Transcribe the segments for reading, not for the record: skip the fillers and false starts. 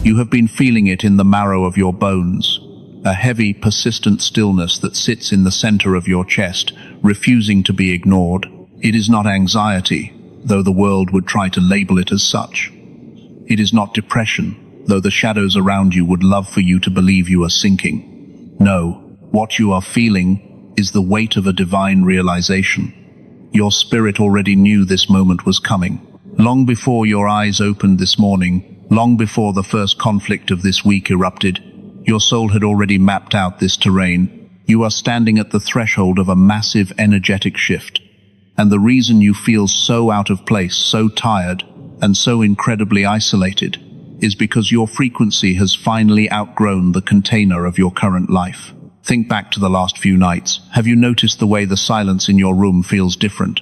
You have been feeling it in the marrow of your bones, a heavy, persistent stillness that sits in the center of your chest, refusing to be ignored. It is not anxiety, though the world would try to label it as such. It is not depression, though the shadows around you would love for you to believe you are sinking. No, what you are feeling is the weight of a divine realization. Your spirit already knew this moment was coming. Long before your eyes opened this morning, long before the first conflict of this week erupted, your soul had already mapped out this terrain. You are standing at the threshold of a massive energetic shift. And the reason you feel so out of place, so tired, and so incredibly isolated is because your frequency has finally outgrown the container of your current life. Think back to the last few nights. Have you noticed the way the silence in your room feels different?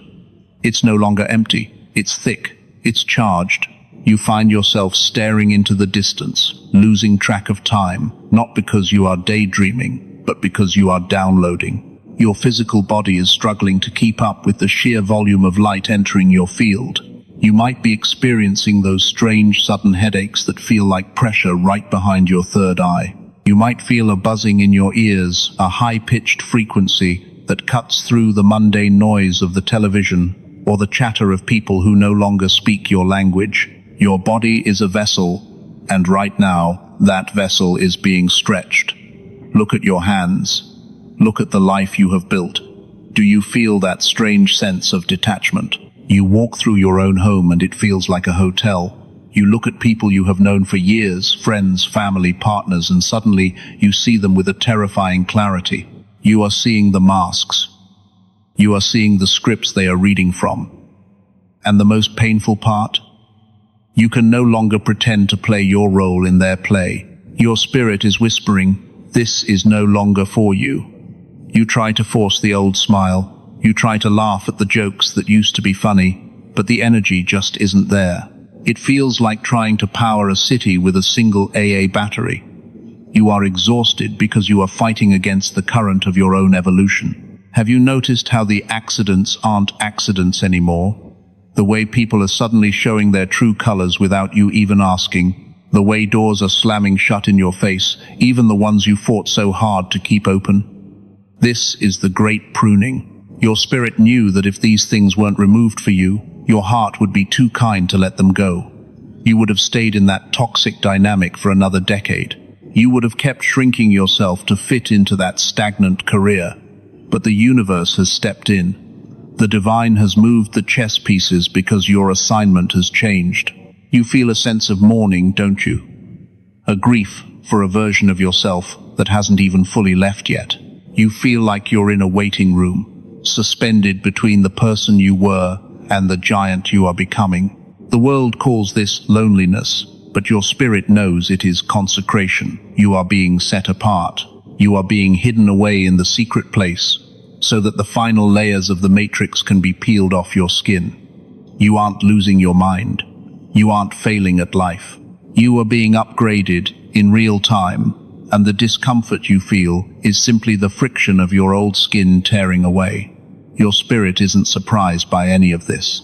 It's no longer empty. It's thick. It's charged. You find yourself staring into the distance, losing track of time, not because you are daydreaming, but because you are downloading. Your physical body is struggling to keep up with the sheer volume of light entering your field. You might be experiencing those strange sudden headaches that feel like pressure right behind your third eye. You might feel a buzzing in your ears, a high-pitched frequency that cuts through the mundane noise of the television or the chatter of people who no longer speak your language. Your body is a vessel, and right now, that vessel is being stretched. Look at your hands. Look at the life you have built. Do you feel that strange sense of detachment? You walk through your own home and it feels like a hotel. You look at people you have known for years, friends, family, partners, and suddenly you see them with a terrifying clarity. You are seeing the masks. You are seeing the scripts they are reading from. And the most painful part? You can no longer pretend to play your role in their play. Your spirit is whispering, "This is no longer for you." You try to force the old smile. You try to laugh at the jokes that used to be funny, but the energy just isn't there. It feels like trying to power a city with a single AA battery. You are exhausted because you are fighting against the current of your own evolution. Have you noticed how the accidents aren't accidents anymore? The way people are suddenly showing their true colors without you even asking. The way doors are slamming shut in your face, even the ones you fought so hard to keep open. This is the great pruning. Your spirit knew that if these things weren't removed for you, your heart would be too kind to let them go. You would have stayed in that toxic dynamic for another decade. You would have kept shrinking yourself to fit into that stagnant career. But the universe has stepped in. The divine has moved the chess pieces because your assignment has changed. You feel a sense of mourning, don't you? A grief for a version of yourself that hasn't even fully left yet. You feel like you're in a waiting room, suspended between the person you were and the giant you are becoming. The world calls this loneliness, but your spirit knows it is consecration. You are being set apart. You are being hidden away in the secret place, so that the final layers of the matrix can be peeled off your skin. You aren't losing your mind. You aren't failing at life. You are being upgraded in real time, and the discomfort you feel is simply the friction of your old skin tearing away. Your spirit isn't surprised by any of this.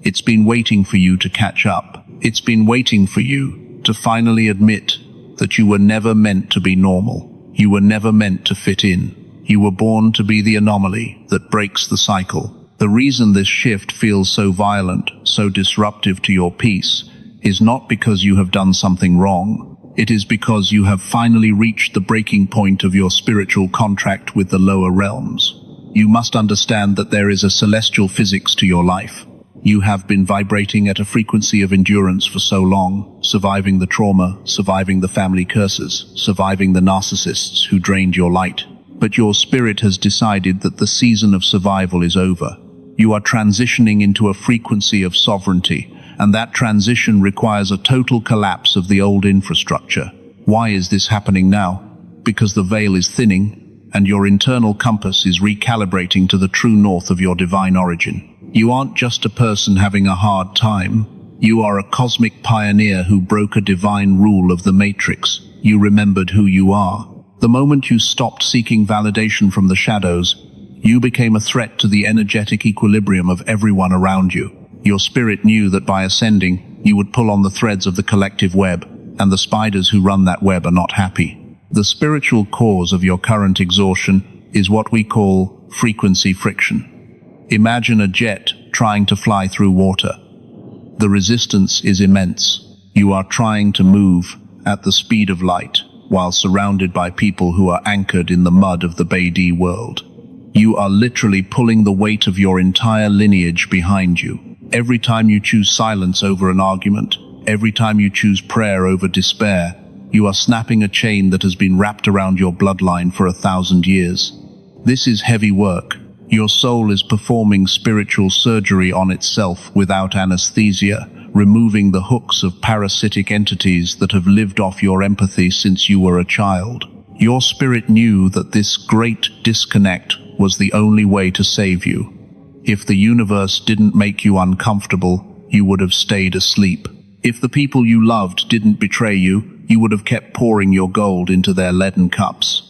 It's been waiting for you to catch up. It's been waiting for you to finally admit that you were never meant to be normal. You were never meant to fit in. You were born to be the anomaly that breaks the cycle. The reason this shift feels so violent, so disruptive to your peace, is not because you have done something wrong. It is because you have finally reached the breaking point of your spiritual contract with the lower realms. You must understand that there is a celestial physics to your life. You have been vibrating at a frequency of endurance for so long, surviving the trauma, surviving the family curses, surviving the narcissists who drained your light. But your spirit has decided that the season of survival is over. You are transitioning into a frequency of sovereignty, and that transition requires a total collapse of the old infrastructure. Why is this happening now? Because the veil is thinning, and your internal compass is recalibrating to the true north of your divine origin. You aren't just a person having a hard time. You are a cosmic pioneer who broke a divine rule of the matrix. You remembered who you are. The moment you stopped seeking validation from the shadows, you became a threat to the energetic equilibrium of everyone around you. Your spirit knew that by ascending, you would pull on the threads of the collective web, and the spiders who run that web are not happy. The spiritual cause of your current exhaustion is what we call frequency friction. Imagine a jet trying to fly through water. The resistance is immense. You are trying to move at the speed of light, while surrounded by people who are anchored in the mud of the Bedi world. You are literally pulling the weight of your entire lineage behind you. Every time you choose silence over an argument, every time you choose prayer over despair, you are snapping a chain that has been wrapped around your bloodline for 1,000 years. This is heavy work. Your soul is performing spiritual surgery on itself without anesthesia, removing the hooks of parasitic entities that have lived off your empathy since you were a child. Your spirit knew that this great disconnect was the only way to save you. If the universe didn't make you uncomfortable, you would have stayed asleep. If the people you loved didn't betray you, you would have kept pouring your gold into their leaden cups.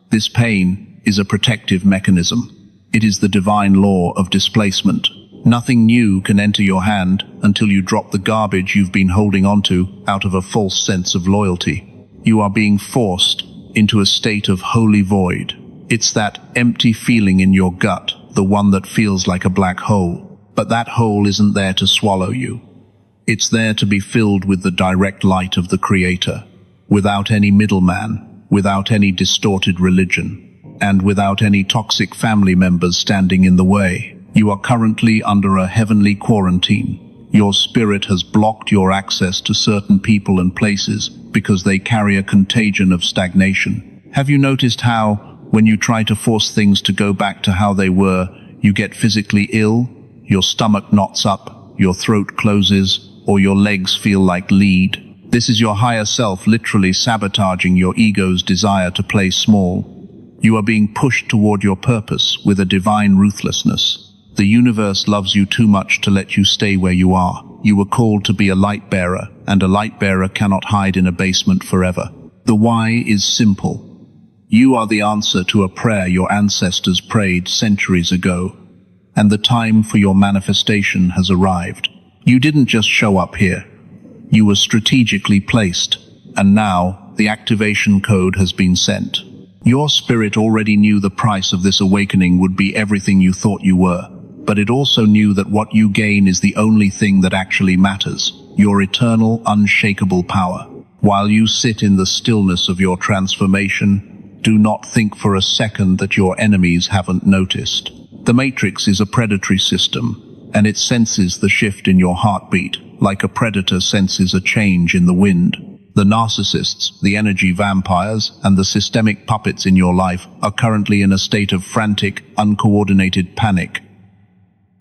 This pain is a protective mechanism. It is the divine law of displacement. Nothing new can enter your hand until you drop the garbage you've been holding onto out of a false sense of loyalty. You are being forced into a state of holy void. It's that empty feeling in your gut, the one that feels like a black hole. But that hole isn't there to swallow you. It's there to be filled with the direct light of the Creator, without any middleman, without any distorted religion, and without any toxic family members standing in the way. You are currently under a heavenly quarantine. Your spirit has blocked your access to certain people and places because they carry a contagion of stagnation. Have you noticed how, when you try to force things to go back to how they were, you get physically ill? Your stomach knots up, your throat closes, or your legs feel like lead. This is your higher self literally sabotaging your ego's desire to play small. You are being pushed toward your purpose with a divine ruthlessness. The universe loves you too much to let you stay where you are. You were called to be a light bearer, and a light bearer cannot hide in a basement forever. The why is simple. You are the answer to a prayer your ancestors prayed centuries ago, and the time for your manifestation has arrived. You didn't just show up here. You were strategically placed, and now the activation code has been sent. Your spirit already knew the price of this awakening would be everything you thought you were, but it also knew that what you gain is the only thing that actually matters, your eternal, unshakable power. While you sit in the stillness of your transformation, do not think for a second that your enemies haven't noticed. The Matrix is a predatory system, and it senses the shift in your heartbeat, like a predator senses a change in the wind. The narcissists, the energy vampires, and the systemic puppets in your life are currently in a state of frantic, uncoordinated panic.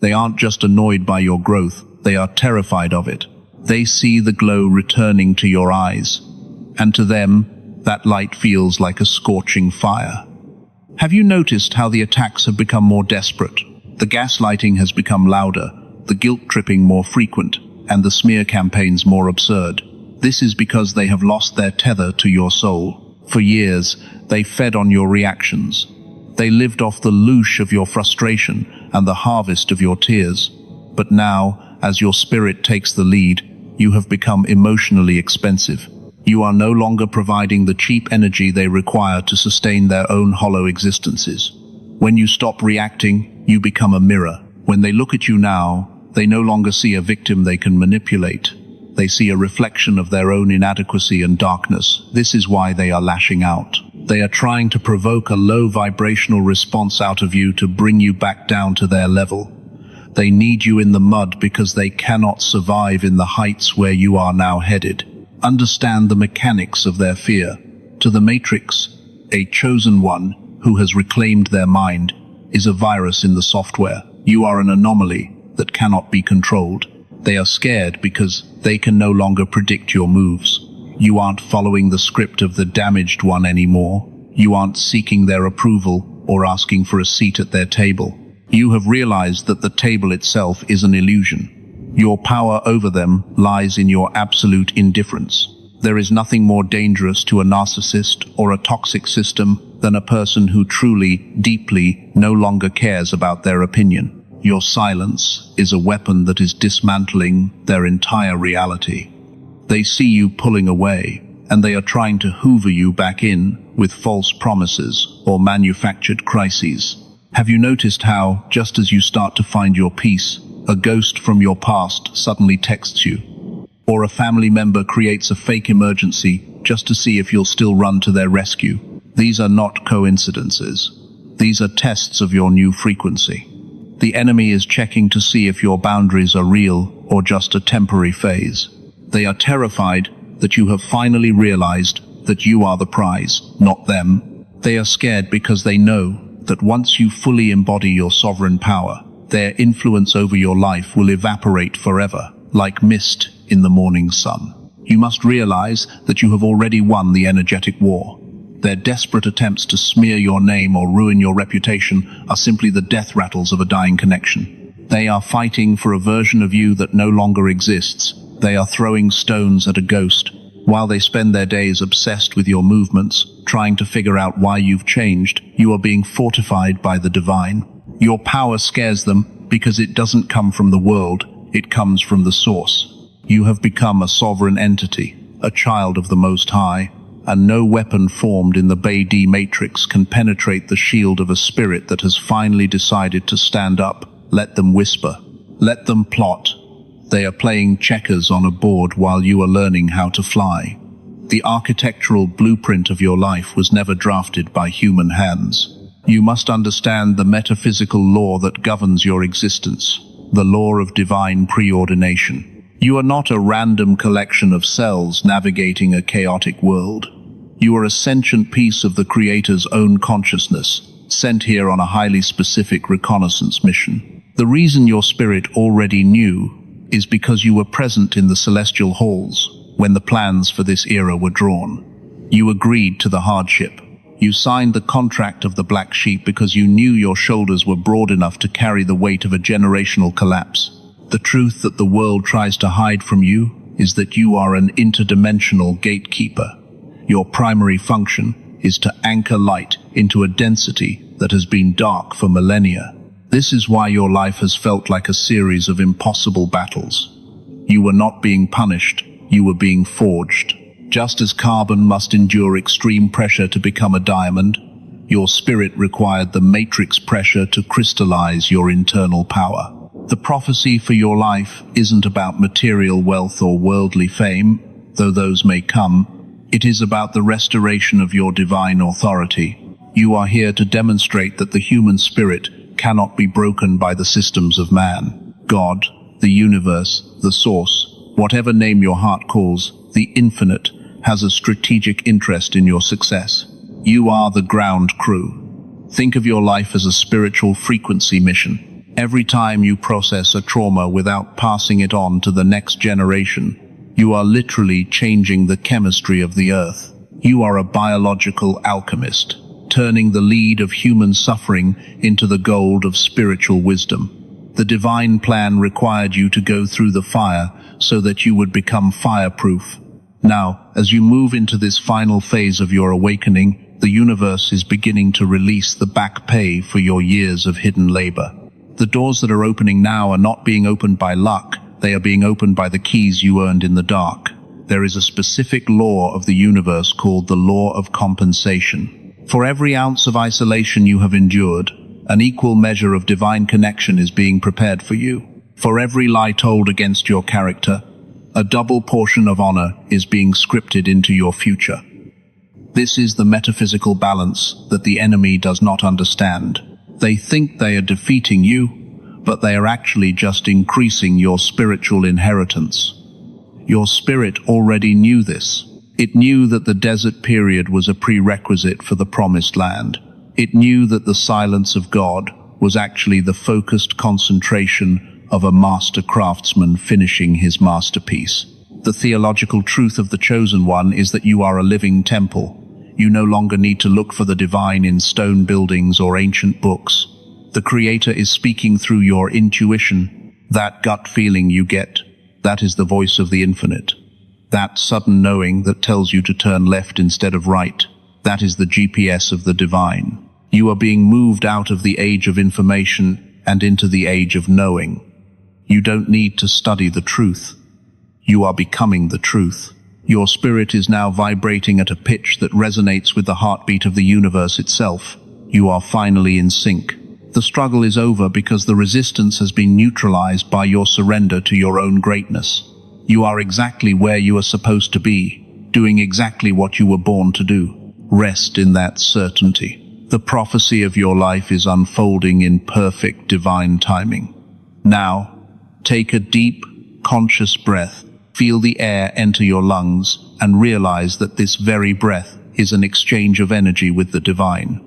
They aren't just annoyed by your growth, they are terrified of it. They see the glow returning to your eyes, and to them, that light feels like a scorching fire. Have you noticed how the attacks have become more desperate? The gaslighting has become louder, the guilt-tripping more frequent, and the smear campaigns more absurd. This is because they have lost their tether to your soul. For years, they fed on your reactions. They lived off the loosh of your frustration and the harvest of your tears. But now, as your spirit takes the lead, you have become emotionally expensive. You are no longer providing the cheap energy they require to sustain their own hollow existences. When you stop reacting, you become a mirror. When they look at you now, they no longer see a victim they can manipulate. They see a reflection of their own inadequacy and darkness. This is why they are lashing out. They are trying to provoke a low vibrational response out of you to bring you back down to their level. They need you in the mud because they cannot survive in the heights where you are now headed. Understand the mechanics of their fear. To the Matrix, a chosen one who has reclaimed their mind is a virus in the software. You are an anomaly that cannot be controlled. They are scared because they can no longer predict your moves. You aren't following the script of the damaged one anymore. You aren't seeking their approval or asking for a seat at their table. You have realized that the table itself is an illusion. Your power over them lies in your absolute indifference. There is nothing more dangerous to a narcissist or a toxic system than a person who truly, deeply, no longer cares about their opinion. Your silence is a weapon that is dismantling their entire reality. They see you pulling away, and they are trying to hoover you back in with false promises or manufactured crises. Have you noticed how, just as you start to find your peace, a ghost from your past suddenly texts you? Or a family member creates a fake emergency just to see if you'll still run to their rescue? These are not coincidences. These are tests of your new frequency. The enemy is checking to see if your boundaries are real or just a temporary phase. They are terrified that you have finally realized that you are the prize, not them. They are scared because they know that once you fully embody your sovereign power, their influence over your life will evaporate forever, like mist in the morning sun. You must realize that you have already won the energetic war. Their desperate attempts to smear your name or ruin your reputation are simply the death rattles of a dying connection. They are fighting for a version of you that no longer exists. They are throwing stones at a ghost, while they spend their days obsessed with your movements, trying to figure out why you've changed. You are being fortified by the divine. Your power scares them because it doesn't come from the world, it comes from the source. You have become a sovereign entity, a child of the Most High, and no weapon formed in the Bay-D matrix can penetrate the shield of a spirit that has finally decided to stand up. Let them whisper. Let them plot. They are playing checkers on a board while you are learning how to fly. The architectural blueprint of your life was never drafted by human hands. You must understand the metaphysical law that governs your existence, the law of divine preordination. You are not a random collection of cells navigating a chaotic world. You are a sentient piece of the Creator's own consciousness, sent here on a highly specific reconnaissance mission. The reason your spirit already knew is because you were present in the celestial halls when the plans for this era were drawn. You agreed to the hardship. You signed the contract of the black sheep because you knew your shoulders were broad enough to carry the weight of a generational collapse. The truth that the world tries to hide from you is that you are an interdimensional gatekeeper. Your primary function is to anchor light into a density that has been dark for millennia. This is why your life has felt like a series of impossible battles. You were not being punished, you were being forged. Just as carbon must endure extreme pressure to become a diamond, your spirit required the matrix pressure to crystallize your internal power. The prophecy for your life isn't about material wealth or worldly fame, though those may come. It is about the restoration of your divine authority. You are here to demonstrate that the human spirit cannot be broken by the systems of man. God, the universe, the source, whatever name your heart calls, the infinite, has a strategic interest in your success. You are the ground crew. Think of your life as a spiritual frequency mission. Every time you process a trauma without passing it on to the next generation, you are literally changing the chemistry of the earth. You are a biological alchemist, turning the lead of human suffering into the gold of spiritual wisdom. The divine plan required you to go through the fire so that you would become fireproof. Now, as you move into this final phase of your awakening, the universe is beginning to release the back pay for your years of hidden labor. The doors that are opening now are not being opened by luck, they are being opened by the keys you earned in the dark. There is a specific law of the universe called the law of compensation. For every ounce of isolation you have endured, an equal measure of divine connection is being prepared for you. For every lie told against your character, a double portion of honor is being scripted into your future. This is the metaphysical balance that the enemy does not understand. They think they are defeating you, but they are actually just increasing your spiritual inheritance. Your spirit already knew this. It knew that the desert period was a prerequisite for the promised land. It knew that the silence of God was actually the focused concentration of a master craftsman finishing his masterpiece. The theological truth of the chosen one is that you are a living temple. You no longer need to look for the divine in stone buildings or ancient books. The Creator is speaking through your intuition. That gut feeling you get, that is the voice of the infinite. That sudden knowing that tells you to turn left instead of right, that is the GPS of the divine. You are being moved out of the age of information and into the age of knowing. You don't need to study the truth. You are becoming the truth. Your spirit is now vibrating at a pitch that resonates with the heartbeat of the universe itself. You are finally in sync. The struggle is over because the resistance has been neutralized by your surrender to your own greatness. You are exactly where you are supposed to be, doing exactly what you were born to do. Rest in that certainty. The prophecy of your life is unfolding in perfect divine timing. Now, take a deep, conscious breath. Feel the air enter your lungs and realize that this very breath is an exchange of energy with the divine.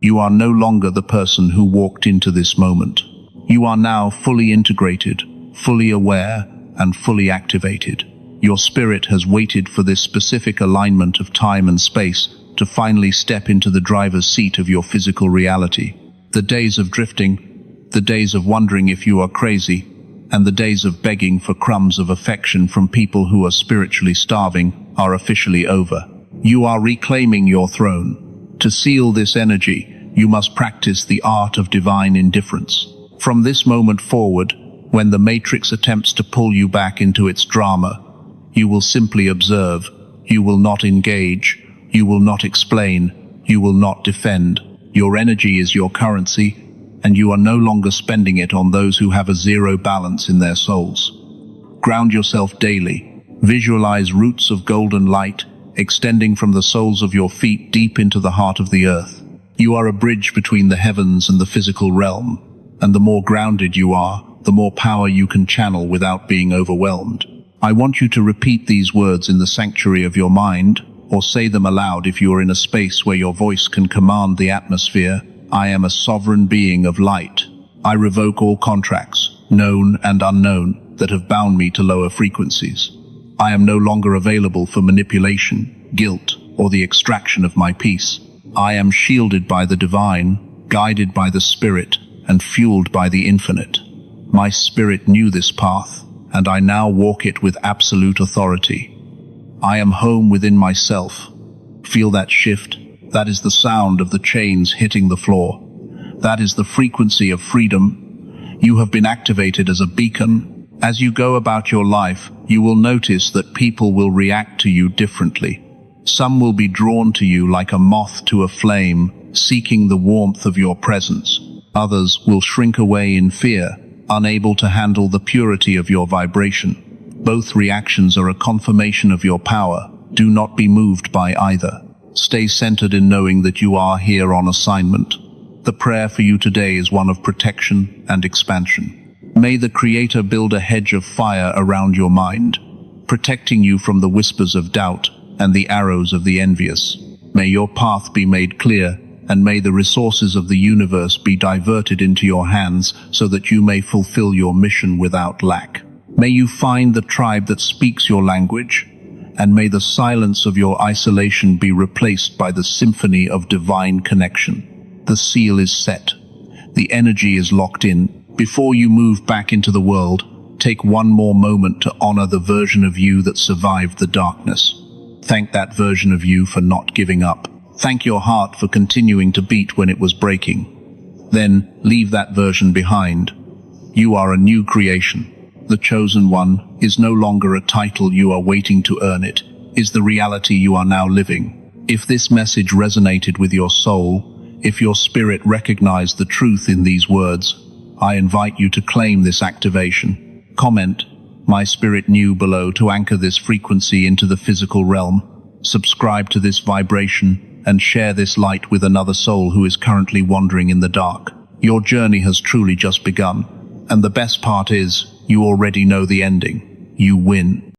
You are no longer the person who walked into this moment. You are now fully integrated, fully aware, and fully activated. Your spirit has waited for this specific alignment of time and space to finally step into the driver's seat of your physical reality. The days of drifting, the days of wondering if you are crazy, and the days of begging for crumbs of affection from people who are spiritually starving are officially over. You are reclaiming your throne. To seal this energy, you must practice the art of divine indifference. From this moment forward, when the Matrix attempts to pull you back into its drama, you will simply observe. You will not engage. You will not explain. You will not defend. Your energy is your currency, and you are no longer spending it on those who have a zero balance in their souls. Ground yourself daily. Visualize roots of golden light extending from the soles of your feet deep into the heart of the earth. You are a bridge between the heavens and the physical realm, and the more grounded you are, the more power you can channel without being overwhelmed. I want you to repeat these words in the sanctuary of your mind, or say them aloud if you are in a space where your voice can command the atmosphere. I am a sovereign being of light. I revoke all contracts, known and unknown, that have bound me to lower frequencies. I am no longer available for manipulation, guilt, or the extraction of my peace. I am shielded by the divine, guided by the spirit, and fueled by the infinite. My spirit knew this path, and I now walk it with absolute authority. I am home within myself. Feel that shift? That is the sound of the chains hitting the floor. That is the frequency of freedom. You have been activated as a beacon. As you go about your life, you will notice that people will react to you differently. Some will be drawn to you like a moth to a flame, seeking the warmth of your presence. Others will shrink away in fear, unable to handle the purity of your vibration. Both reactions are a confirmation of your power. Do not be moved by either. Stay centered in knowing that you are here on assignment. The prayer for you today is one of protection and expansion. May the Creator build a hedge of fire around your mind, protecting you from the whispers of doubt and the arrows of the envious. May your path be made clear, and may the resources of the universe be diverted into your hands so that you may fulfill your mission without lack. May you find the tribe that speaks your language, and may the silence of your isolation be replaced by the symphony of divine connection. The seal is set. The energy is locked in. Before you move back into the world, take one more moment to honor the version of you that survived the darkness. Thank that version of you for not giving up. Thank your heart for continuing to beat when it was breaking. Then leave that version behind. You are a new creation. The chosen one is no longer a title you are waiting to earn. It is the reality you are now living. If this message resonated with your soul, if your spirit recognized the truth in these words, I invite you to claim this activation. Comment, "My spirit knew" below to anchor this frequency into the physical realm. Subscribe to this vibration and share this light with another soul who is currently wandering in the dark. Your journey has truly just begun, and the best part is, you already know the ending. You win.